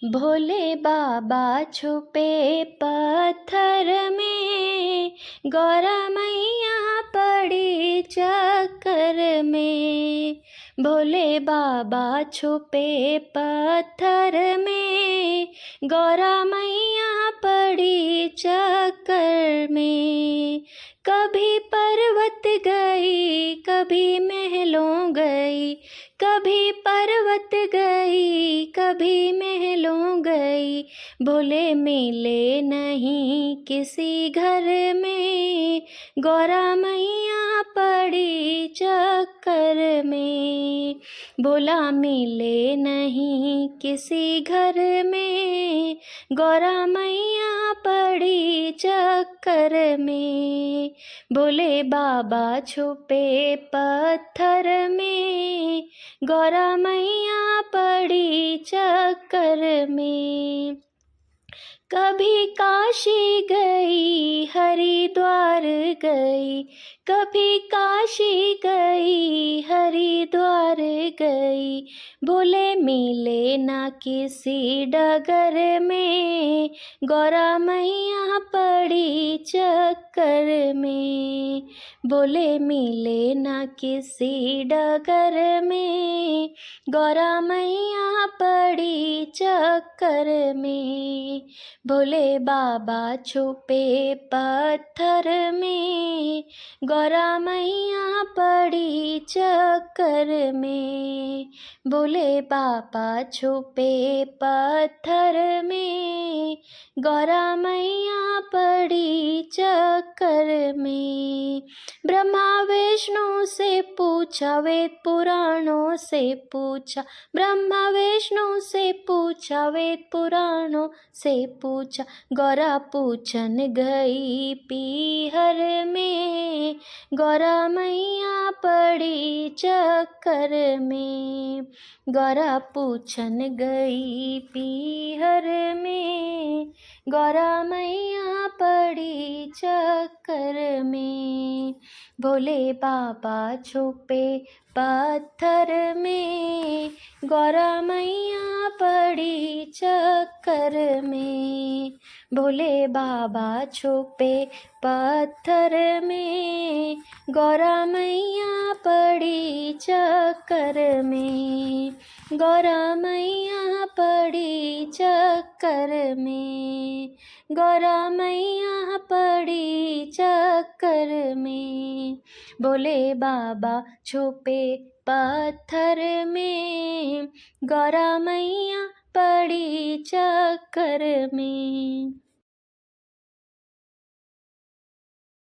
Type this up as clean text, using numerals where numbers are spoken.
भोले बाबा छुपे पत्थर में, गौरा मैया पड़ी चक्कर में। भोले बाबा छुपे पत्थर में, गौरा मैया पड़ी चक्कर में। कभी पर्वत गई, कभी महलों गई, कभी पर्वत गई, कभी महलों गई। भोले मिले नहीं किसी घर में, गौरा मैया पड़ी चक्कर में। भोला मिले नहीं किसी घर में, गौरा मैया पड़ी चक्कर में। भोले बाबा छुपे पत्थर में, गौरा मैया पड़ी चक्कर में। कभी काशी गई, हरिद्वार गई, कभी काशी गई, हरिद्वार गई। भोले मिले ना किसी डगर में, गौरा मैया पड़ी चक्कर में। भोले मिले ना किसी डगर में, गौरा मैया पड़ी चक्कर में। भोले बाबा छुपे पत्थर में, गौरा मैया पड़ी चक्कर में। भोले बाबा छुपे पत्थर में, गौरा मैया पड़ी चक्कर में। ब्रह्मा विष्णु से पूछा, वेद पुराणों से पूछा, ब्रह्मा विष्णु से पूछा, वेद पुराणों से पूछा। गौरा पूछन गई पीहर में, गौरा मैया पड़ी चक्कर में। गौरा पूछन गई पीहर में, गौरा मैया पड़ी चक्कर में। भोले बाबा छुपे पत्थर में, गौरा मैया पड़ी चक्कर में। भोले बाबा छुपे पत्थर में, गौरा मैया पड़ी चक्कर में। गौरा मैया पड़ी चक्कर में, गौरा मैया पड़ी चक्कर में। भोले बाबा छुपे पत्थर में, गौरा मैया पड़ी चक्कर में।